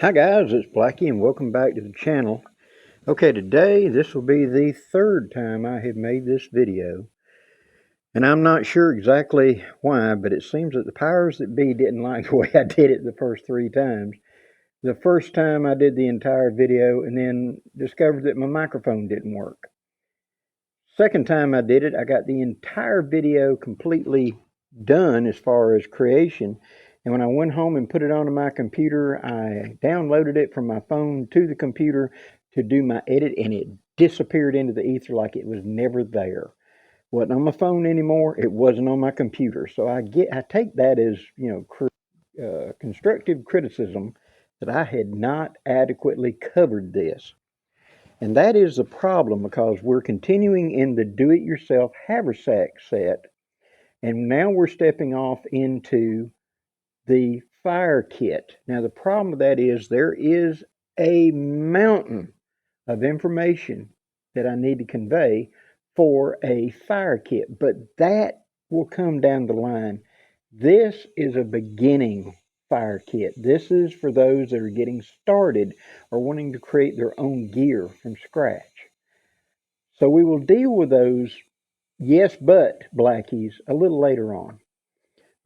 Hi guys, it's Blackie and welcome back to the channel. Okay, today this will be the third time I have made this video. And I'm not sure exactly why, but it seems that the powers that be didn't like the way I did it the first three times. The first time I did the entire video and then discovered that my microphone didn't work. Second time I did it, I got the entire video completely done as far as creation. And when I went home and put it onto my computer, I downloaded it from my phone to the computer to do my edit, and it disappeared into the ether like it was never there. Wasn't on my phone anymore. It wasn't on my computer. So I take that as, constructive criticism that I had not adequately covered this. And that is the problem because we're continuing in the do-it-yourself haversack set, and now we're stepping off into the fire kit. Now the problem with that is there is a mountain of information that I need to convey for a fire kit, but that will come down the line. This is a beginning fire kit. This is for those that are getting started or wanting to create their own gear from scratch. So we will deal with those yes but blackies a little later on.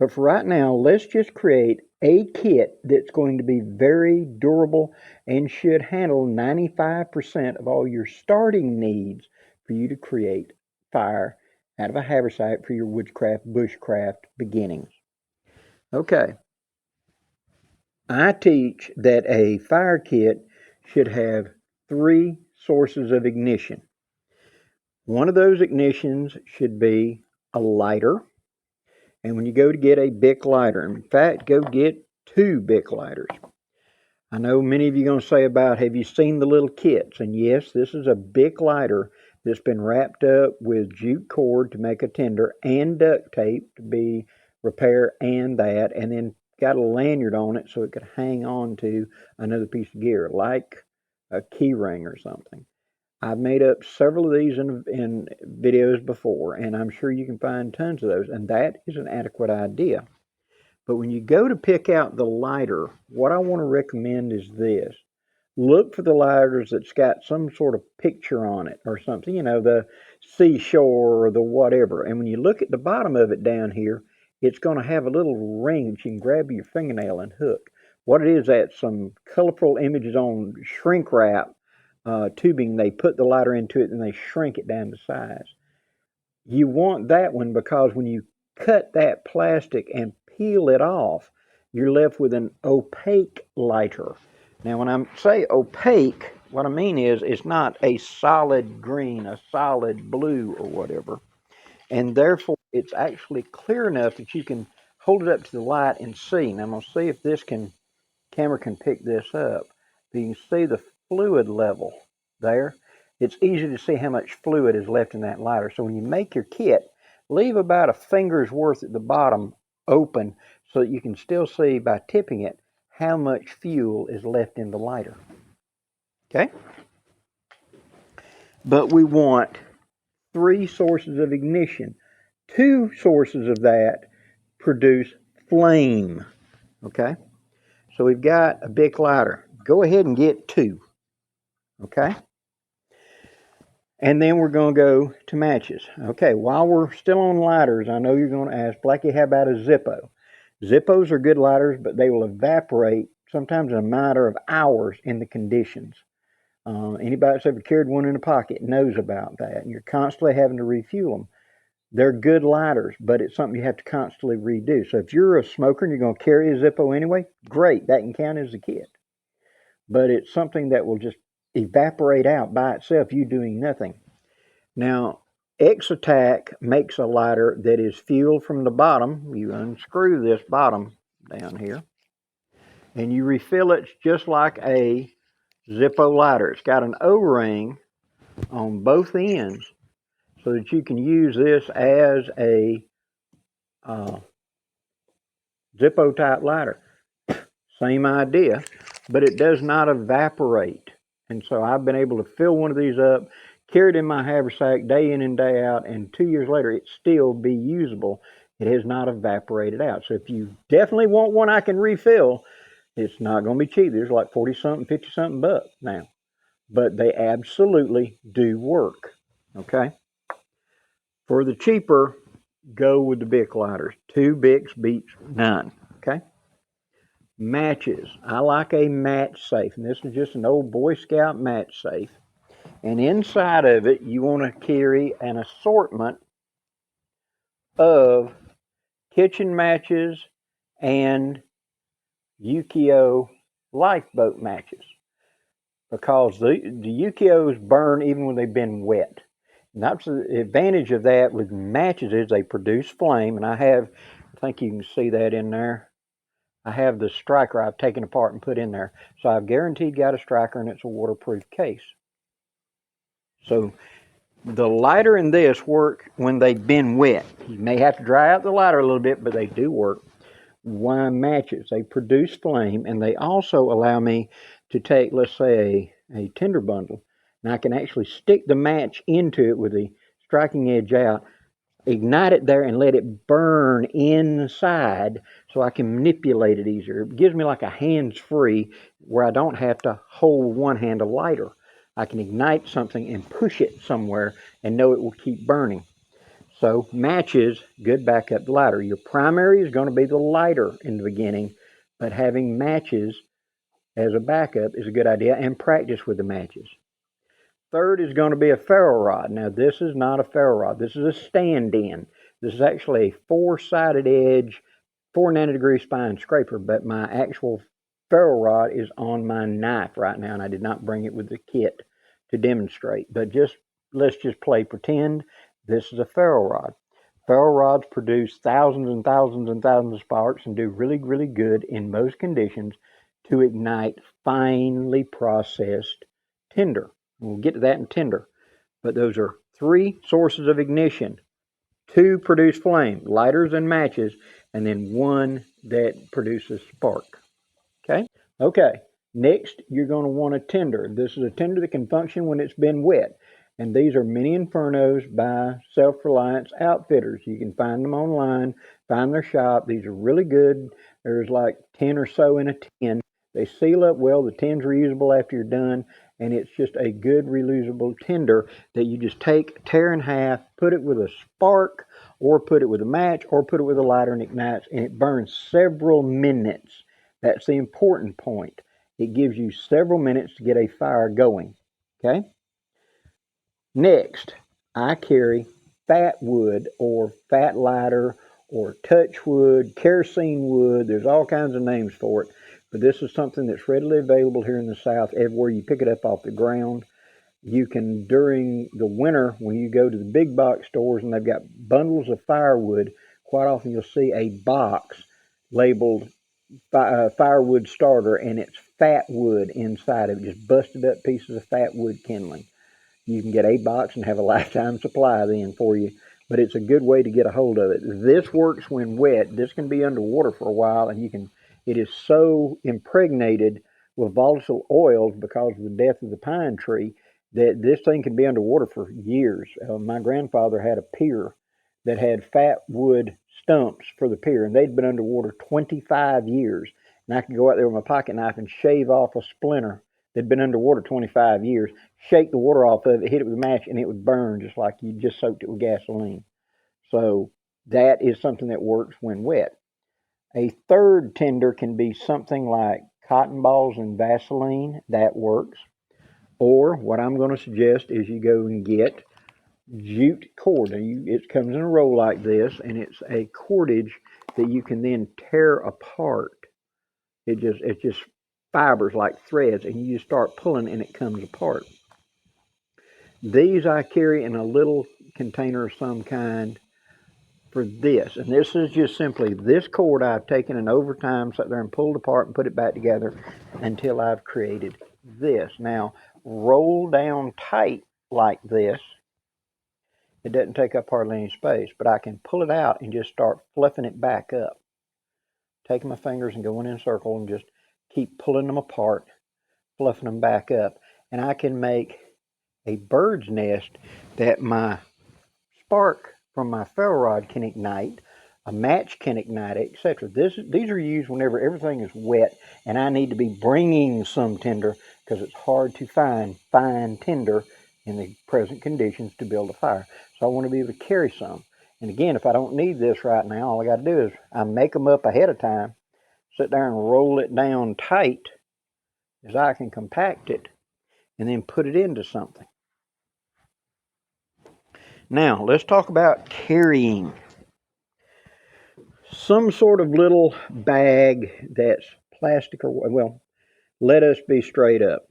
But for right now, let's just create a kit that's going to be very durable and should handle 95% of all your starting needs for you to create fire out of a haversack for your woodcraft, bushcraft beginnings. Okay. I teach that a fire kit should have 3 sources of ignition. One of those ignitions should be a lighter. And when you go to get a Bic lighter, in fact, go get 2 Bic lighters. I know many of you are going to say about, have you seen the little kits? And yes, this is a Bic lighter that's been wrapped up with jute cord to make a tinder and duct tape to be repair and that, and then got a lanyard on it so it could hang on to another piece of gear, like a key ring or something. I've made up several of these in videos before, and I'm sure you can find tons of those, and that is an adequate idea. But when you go to pick out the lighter, what I want to recommend is this. Look for the lighters that's got some sort of picture on it or something, the seashore or the whatever. And when you look at the bottom of it down here, it's going to have a little ring that you can grab your fingernail and hook. What it is, that's some colorful images on shrink wrap tubing. They put the lighter into it and they shrink it down to size. You want that one because when you cut that plastic and peel it off, you're left with an opaque lighter. Now, when I say opaque, what I mean is it's not a solid green, a solid blue, or whatever. And therefore, it's actually clear enough that you can hold it up to the light and see. Now, I'm going to see if this camera can pick this up. You can see the fluid level there. It's easy to see how much fluid is left in that lighter. So when you make your kit, leave about a finger's worth at the bottom open so that you can still see by tipping it how much fuel is left in the lighter. Okay? But we want 3 sources of ignition. 2 sources of that produce flame. Okay? So we've got a Bic lighter. Go ahead and get 2. Okay? And then we're going to go to matches. Okay, while we're still on lighters, I know you're going to ask, Blackie, how about a Zippo? Zippos are good lighters, but they will evaporate sometimes in a matter of hours in the conditions. Anybody that's ever carried one in a pocket knows about that. You're constantly having to refuel them. They're good lighters, but it's something you have to constantly redo. So if you're a smoker and you're going to carry a Zippo anyway, great, that can count as a kit. But it's something that will just evaporate out by itself, you doing nothing. Now, X-Attack makes a lighter that is fueled from the bottom. You unscrew this bottom down here, and you refill it just like a Zippo lighter. It's got an O-ring on both ends so that you can use this as a Zippo type lighter. Same idea, but it does not evaporate. And so I've been able to fill one of these up, carry it in my haversack day in and day out, and 2 years later it still be usable. It has not evaporated out. So if you definitely want one I can refill, It's not going to be cheap. There's like 40 something, 50 something bucks now, but they absolutely do work. Okay. For the cheaper, go with the Bic lighters. 2 Bics beats none. Okay. Matches. I like a match safe, and this is just an old Boy Scout match safe. And inside of it, you want to carry an assortment of kitchen matches and Yukio lifeboat matches, because the Yukios burn even when they've been wet. And that's the advantage of that with matches, is they produce flame. And I think you can see that in there. I have the striker I've taken apart and put in there. So I've guaranteed got a striker, and it's a waterproof case. So the lighter in this work when they've been wet. You may have to dry out the lighter a little bit, but they do work. Why matches? They produce flame, and they also allow me to take, let's say, a Tinder bundle, and I can actually stick the match into it with the striking edge out, ignite it there, and let it burn inside so I can manipulate it easier. It gives me like a hands-free where I don't have to hold one hand a lighter. I can ignite something and push it somewhere and know it will keep burning. So matches, good backup lighter. Your primary is going to be the lighter in the beginning, but having matches as a backup is a good idea, and practice with the matches. Third is going to be a ferro rod. Now, this is not a ferro rod. This is a stand-in. This is actually a 4-sided edge, 490-degree spine scraper, but my actual ferro rod is on my knife right now, and I did not bring it with the kit to demonstrate. But let's just play pretend this is a ferro rod. Ferro rods produce thousands and thousands and thousands of sparks and do really, really good in most conditions to ignite finely processed tinder. We'll get to that in Tinder. But those are 3 sources of ignition. 2 produce flame, lighters and matches, and then 1 that produces spark. Okay? Okay. Next, you're going to want a tinder. This is a tinder that can function when it's been wet. And these are Mini Infernos by Self-Reliance Outfitters. You can find them online, find their shop. These are really good. There's like 10 or so in a tin. They seal up well. The tin's reusable after you're done. And it's just a good reusable tinder that you just take, tear in half, put it with a spark, or put it with a match, or put it with a lighter, and ignites, and it burns several minutes. That's the important point. It gives you several minutes to get a fire going. Okay? Next, I carry fatwood or fat lighter or touchwood, kerosene wood. There's all kinds of names for it. But this is something that's readily available here in the South everywhere you pick it up off the ground. You can, during the winter, when you go to the big box stores and they've got bundles of firewood, quite often you'll see a box labeled firewood starter, and it's fat wood inside of it, just busted up pieces of fat wood kindling. You can get a box and have a lifetime supply then for you, but it's a good way to get a hold of it. This works when wet. This can be underwater for a while, and it is so impregnated with volatile oils because of the death of the pine tree that this thing can be underwater for years. My grandfather had a pier that had fat wood stumps for the pier, and they'd been underwater 25 years. And I could go out there with my pocket knife and shave off a splinter that'd been underwater 25 years, shake the water off of it, hit it with a match, and it would burn just like you just soaked it with gasoline. So that is something that works when wet. A third tinder can be something like cotton balls and Vaseline. That works. Or what I'm going to suggest is you go and get jute cord. It comes in a roll like this, and it's a cordage that you can then tear apart. It's just fibers like threads, and you just start pulling, and it comes apart. These I carry in a little container of some kind for this, and this is just simply this cord I've taken and over time sat there and pulled apart and put it back together until I've created this. Now, roll down tight like this. It doesn't take up hardly any space, but I can pull it out and just start fluffing it back up. Taking my fingers and going in a circle and just keep pulling them apart, fluffing them back up. And I can make a bird's nest that my spark from my ferro rod can ignite. A match can ignite it, etc. These are used whenever everything is wet and I need to be bringing some tinder because it's hard to find fine tinder in the present conditions to build a fire. So I want to be able to carry some. And again, if I don't need this right now, all I got to do is I make them up ahead of time, sit there and roll it down tight as I can compact it, and then put it into something. Now, let's talk about carrying. Some sort of little bag that's plastic or, well, let us be straight up.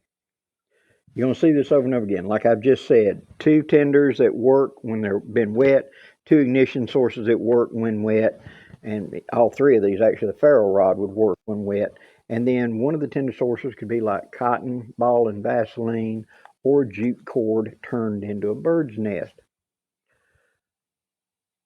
You're going to see this over and over again. Like I've just said, 2 tenders that work when they've been wet, 2 ignition sources that work when wet, and all 3 of these, actually, the ferro rod would work when wet. And then one of the tender sources could be like cotton ball and Vaseline or jute cord turned into a bird's nest.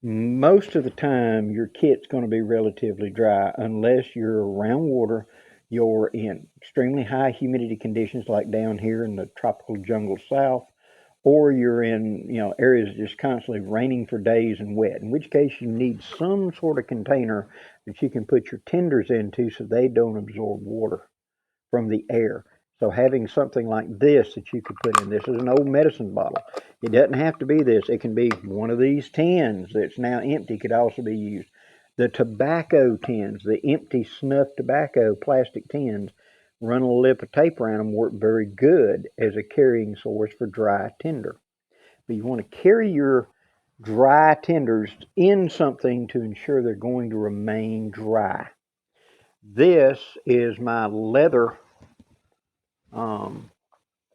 Most of the time, your kit's going to be relatively dry unless you're around water, you're in extremely high humidity conditions like down here in the tropical jungle south, or you're in areas just constantly raining for days and wet, in which case you need some sort of container that you can put your tenders into so they don't absorb water from the air. So having something like this that you could put in, this is an old medicine bottle. It doesn't have to be this. It can be one of these tins that's now empty, could also be used. The tobacco tins, the empty snuff tobacco plastic tins, run a lip of tape around them, work very good as a carrying source for dry tinder. But you want to carry your dry tenders in something to ensure they're going to remain dry. This is my leather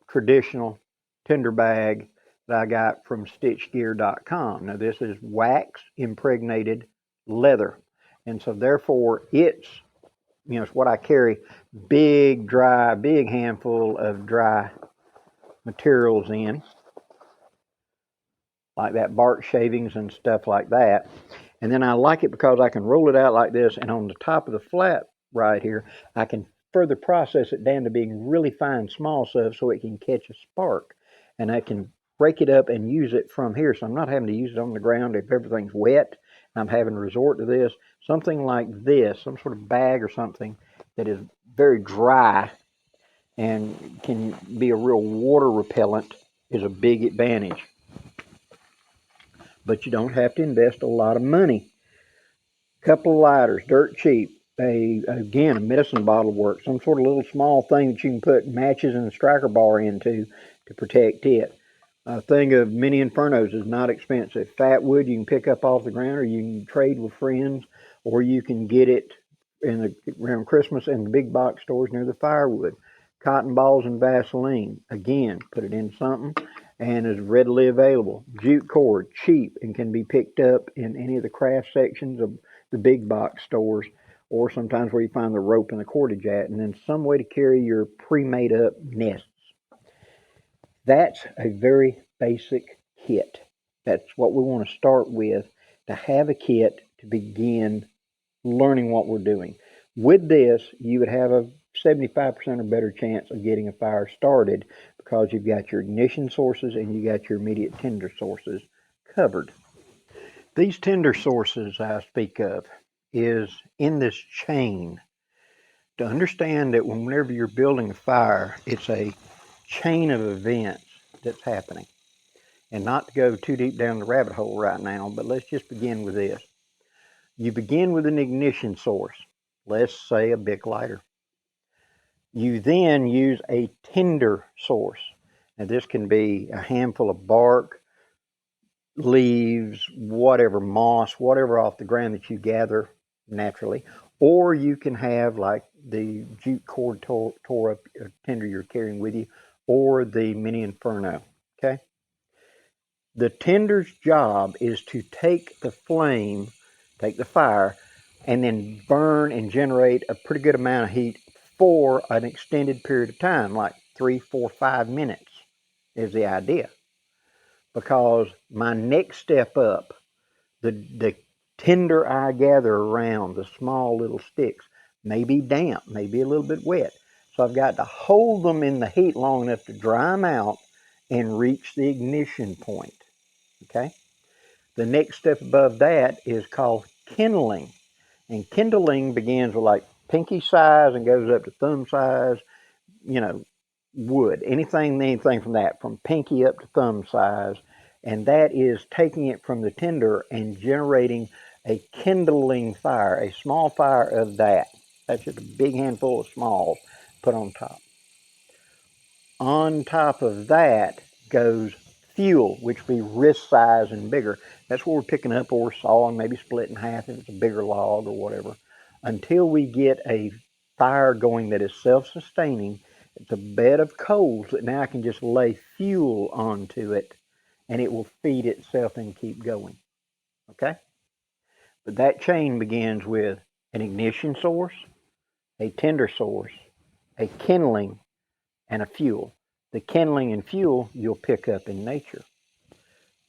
traditional tinder bag that I got from stitchgear.com. Now this is wax impregnated leather, and so therefore it's what I carry, big handful of dry materials in, like that bark shavings and stuff like that. And then I like it because I can roll it out like this, and on the top of the flat right here I can further process it down to being really fine small stuff so it can catch a spark, and I can break it up and use it from here, so I'm not having to use it on the ground if everything's wet. I'm having to resort to this, something like this, some sort of bag or something that is very dry and can be a real water repellent, is a big advantage. But you don't have to invest a lot of money. Couple of lighters, dirt cheap. Again, a medicine bottle works. Some sort of little small thing that you can put matches and a striker bar into to protect it. A thing of mini infernos is not expensive. Fatwood you can pick up off the ground, or you can trade with friends, or you can get it around Christmas in the big box stores near the firewood. Cotton balls and Vaseline. Again, put it in something and is readily available. Jute cord, cheap, and can be picked up in any of the craft sections of the big box stores, or sometimes where you find the rope and the cordage at, and then some way to carry your pre-made up nests. That's a very basic kit. That's what we want to start with, to have a kit to begin learning what we're doing. With this, you would have a 75% or better chance of getting a fire started because you've got your ignition sources and you got your immediate tinder sources covered. These tinder sources I speak of is in this chain. To understand that whenever you're building a fire, it's a chain of events that's happening. And not to go too deep down the rabbit hole right now, but let's just begin with this. You begin with an ignition source, let's say a Bic lighter. You then use a tinder source. Now this can be a handful of bark, leaves, whatever, moss, whatever off the ground that you gather naturally, or you can have like the jute cord tore up tinder you're carrying with you, or the mini inferno. Okay, the tinder's job is to take the flame, take the fire, and then burn and generate a pretty good amount of heat for an extended period of time, like 3, 4, 5 minutes is the idea. Because my next step up, the tinder I gather around, the small little sticks, may be damp, may be a little bit wet. So I've got to hold them in the heat long enough to dry them out and reach the ignition point. Okay? The next step above that is called kindling. And kindling begins with like pinky size and goes up to thumb size, you know, wood, anything from that, from pinky up to thumb size. And that is taking it from the tinder and generating a kindling fire, a small fire of that. That's just a big handful of smalls put on top. On top of that goes fuel, which would be wrist size and bigger. That's what we're picking up or sawing, maybe split in half if it's a bigger log or whatever, until we get a fire going that is self-sustaining. It's a bed of coals that now I can just lay fuel onto it and it will feed itself and keep going. Okay? But that chain begins with an ignition source, a tinder source, a kindling, and a fuel. The kindling and fuel you'll pick up in nature.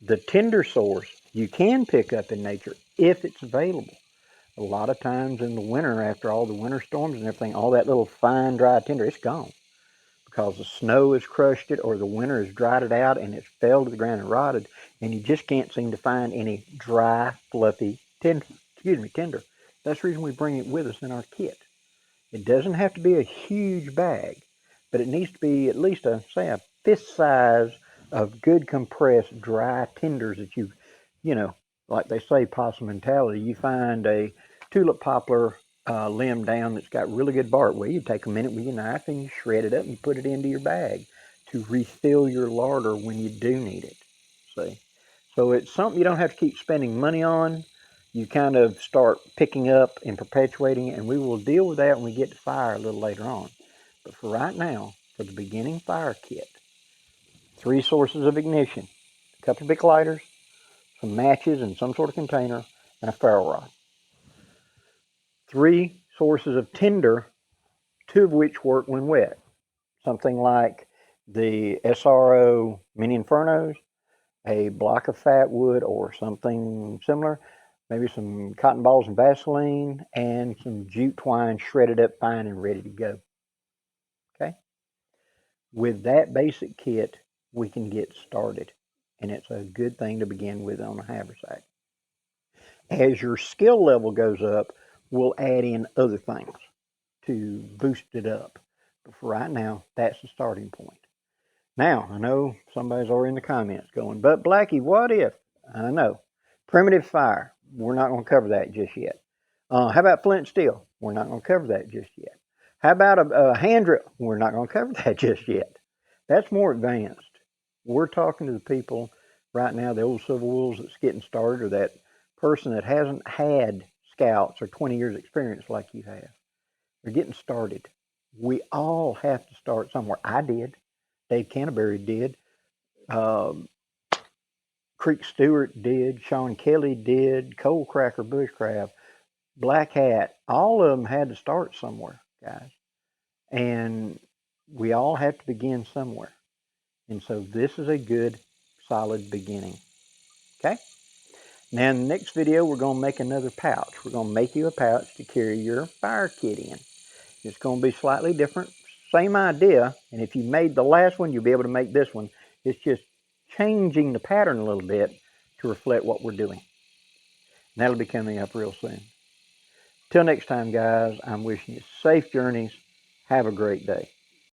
The tinder source you can pick up in nature if it's available. A lot of times in the winter, after all the winter storms and everything, all that little fine dry tinder, it's gone because the snow has crushed it or the winter has dried it out and it's fell to the ground and rotted, and you just can't seem to find any dry, fluffy tinder. That's the reason we bring it with us in our kit. It doesn't have to be a huge bag, but it needs to be at least say a fist size of good compressed dry tinders that like they say, possum mentality. You find a tulip poplar limb down that's got really good bark. Well, you take a minute with your knife and you shred it up and you put it into your bag to refill your larder when you do need it. See? So it's something you don't have to keep spending money on. You kind of start picking up and perpetuating it, and we will deal with that when we get to fire a little later on. But for right now, for the beginning fire kit, 3 sources of ignition, a couple of big lighters, some matches in some sort of container, and a ferro rod. 3 sources of tinder, 2 of which work when wet. Something like the SRO Mini Infernos, a block of fatwood or something similar, maybe some cotton balls and Vaseline, and some jute twine shredded up fine and ready to go. Okay? With that basic kit, we can get started, and it's a good thing to begin with on a haversack. As your skill level goes up, we'll add in other things to boost it up. But for right now, that's the starting point. Now, I know somebody's already in the comments going, but Blackie, what if? I know. Primitive fire, we're not going to cover that just yet. How about flint steel? We're not going to cover that just yet. How about a hand drill? We're not going to cover that just yet. That's more advanced. We're talking to the people right now, the old Civil Wolves that's getting started, or that person that hasn't had scouts or 20 years experience like you have. They're getting started. We all have to start somewhere. I did. Dave Canterbury did. Creek Stewart did. Sean Kelly did. Coal Cracker Bushcraft. Black Hat. All of them had to start somewhere, guys. And we all have to begin somewhere. And so this is a good, solid beginning. Okay? Now in the next video, we're going to make another pouch. We're going to make you a pouch to carry your fire kit in. It's going to be slightly different. Same idea. And if you made the last one, you'll be able to make this one. It's just changing the pattern a little bit to reflect what we're doing. And that'll be coming up real soon. Till next time, guys, I'm wishing you safe journeys. Have a great day.